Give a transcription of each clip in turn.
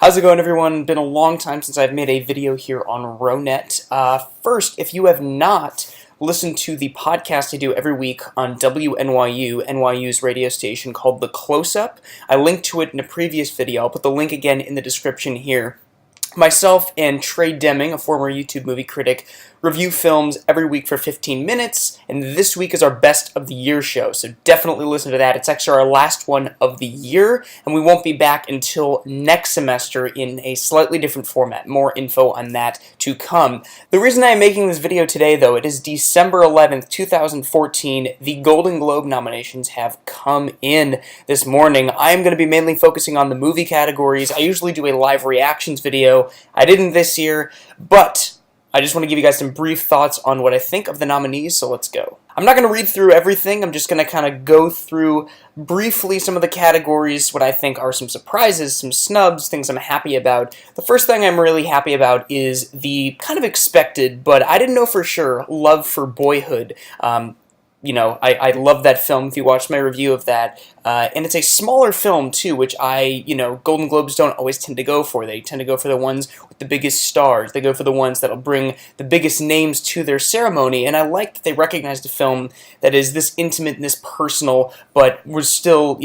How's it going, everyone? Been a long time since I've made a video here on Rowenet. First, if you have not listened to the podcast I do every week on WNYU, NYU's radio station called The Close-Up, I linked to it in a previous video. I'll put the link again in the description here. Myself and Trey Deming, a former YouTube movie critic, review films every week for 15 minutes, and this week is our Best of the Year show, so definitely listen to that. It's actually our last one of the year, and we won't be back until next semester in a slightly different format. More info on that to come. The reason I'm making this video today, though, it is December 11th, 2014. The Golden Globe nominations have come in this morning. I'm going to be mainly focusing on the movie categories. I usually do a live reactions video. I didn't this year, but I just want to give you guys some brief thoughts on what I think of the nominees, so let's go. I'm not going to read through everything. I'm just going to kind of go through briefly some of the categories, what I think are some surprises, some snubs, things I'm happy about. The first thing I'm really happy about is the kind of expected, but I didn't know for sure, love for Boyhood. I love that film if you watched my review of that. And it's a smaller film, too, which Golden Globes don't always tend to go for. They tend to go for the ones with the biggest stars. They go for the ones that'll bring the biggest names to their ceremony. And I like that they recognized a film that is this intimate and this personal, but was still,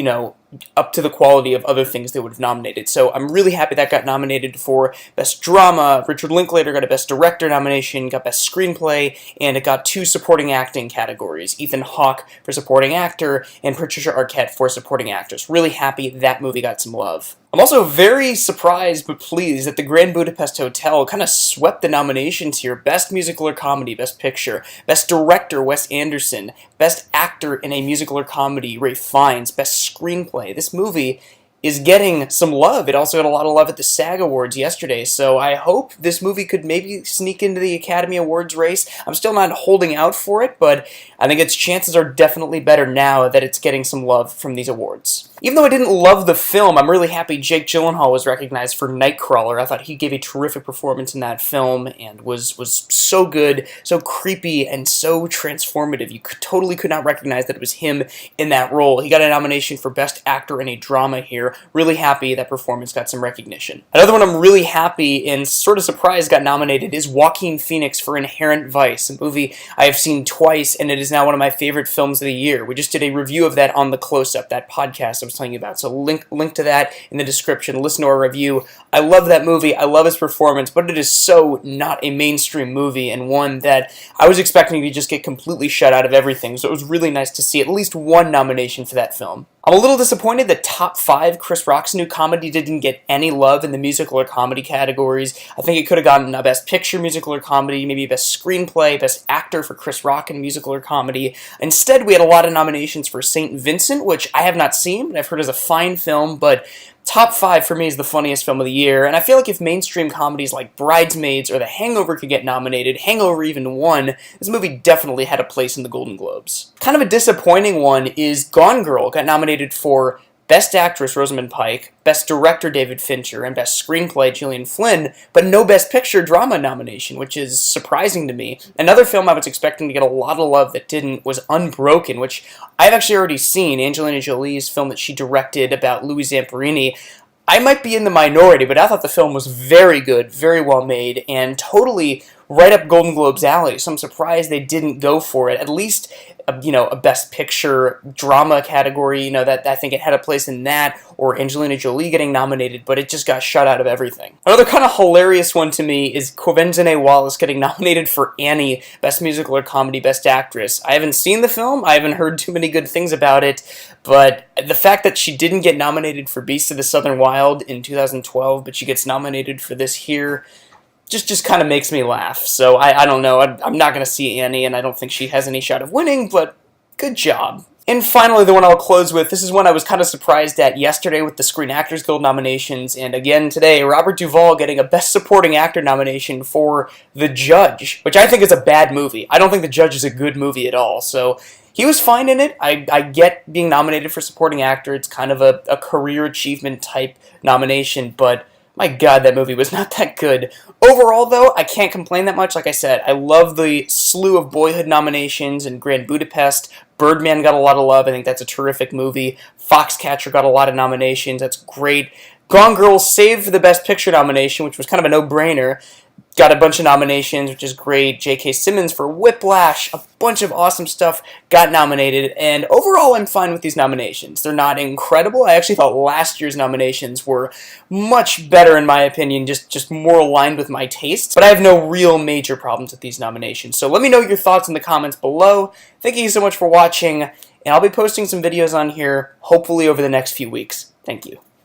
up to the quality of other things they would have nominated. So I'm really happy that got nominated for Best Drama. Richard Linklater got a Best Director nomination, got Best Screenplay, and it got 2 Supporting Acting categories. Ethan Hawke for Supporting Actor and Patricia Arquette for Supporting Actress. Really happy that movie got some love. I'm also very surprised but pleased that the Grand Budapest Hotel kind of swept the nominations here. Best Musical or Comedy, Best Picture. Best Director, Wes Anderson. Best Actor in a Musical or Comedy, Ralph Fiennes. Best Screenplay. This movie is getting some love. It also got a lot of love at the SAG Awards yesterday, so I hope this movie could maybe sneak into the Academy Awards race. I'm still not holding out for it, but I think its chances are definitely better now that it's getting some love from these awards. Even though I didn't love the film, I'm really happy Jake Gyllenhaal was recognized for Nightcrawler. I thought he gave a terrific performance in that film and was so good, so creepy, and so transformative. You totally could not recognize that it was him in that role. He got a nomination for Best Actor in a Drama here. Really happy that performance got some recognition. Another one I'm really happy and sort of surprised got nominated is Joaquin Phoenix for Inherent Vice, a movie I have seen twice, and it is now one of my favorite films of the year. We just did a review of that on The Close-Up, that podcast I was telling you about, so link to that in the description. Listen to our review. I love that movie. I love his performance, but it is so not a mainstream movie, and one that I was expecting to just get completely shut out of everything, so it was really nice to see at least one nomination for that film. I'm a little disappointed that Top 5, Chris Rock's new comedy, didn't get any love in the musical or comedy categories. I think it could have gotten a Best Picture musical or comedy, maybe Best Screenplay, Best Actor for Chris Rock in musical or comedy. Instead, we had a lot of nominations for St. Vincent, which I have not seen, but I've heard is a fine film, but Top 5 for me is the funniest film of the year, and I feel like if mainstream comedies like Bridesmaids or The Hangover could get nominated, Hangover even won, this movie definitely had a place in the Golden Globes. Kind of a disappointing one is Gone Girl got nominated for Best Actress, Rosamund Pike, Best Director, David Fincher, and Best Screenplay, Gillian Flynn, but no Best Picture Drama nomination, which is surprising to me. Another film I was expecting to get a lot of love that didn't was Unbroken, which I've actually already seen, Angelina Jolie's film that she directed about Louis Zamperini. I might be in the minority, but I thought the film was very good, very well made, and totally right up Golden Globe's alley, so I'm surprised they didn't go for it. At least, a Best Picture Drama category, that I think it had a place in that, or Angelina Jolie getting nominated, but it just got shut out of everything. Another kind of hilarious one to me is Quvenzhané Wallis getting nominated for Annie, Best Musical or Comedy, Best Actress. I haven't seen the film, I haven't heard too many good things about it, but the fact that she didn't get nominated for Beasts of the Southern Wild in 2012, but she gets nominated for this here, just kind of makes me laugh. So I don't know. I'm not going to see Annie, and I don't think she has any shot of winning, but good job. And finally, the one I'll close with, this is one I was kind of surprised at yesterday with the Screen Actors Guild nominations, and again today, Robert Duvall getting a Best Supporting Actor nomination for The Judge, which I think is a bad movie. I don't think The Judge is a good movie at all, so he was fine in it. I get being nominated for Supporting Actor. It's kind of a career achievement type nomination, but my God, that movie was not that good. Overall, though, I can't complain that much. Like I said, I love the slew of Boyhood nominations and Grand Budapest. Birdman got a lot of love. I think that's a terrific movie. Foxcatcher got a lot of nominations. That's great. Gone Girl saved for the Best Picture nomination, which was kind of a no-brainer. Got a bunch of nominations, which is great. J.K. Simmons for Whiplash, a bunch of awesome stuff got nominated, and overall I'm fine with these nominations. They're not incredible. I actually thought last year's nominations were much better in my opinion, just more aligned with my tastes, but I have no real major problems with these nominations. So let me know your thoughts in the comments below. Thank you so much for watching, and I'll be posting some videos on here, hopefully over the next few weeks. Thank you.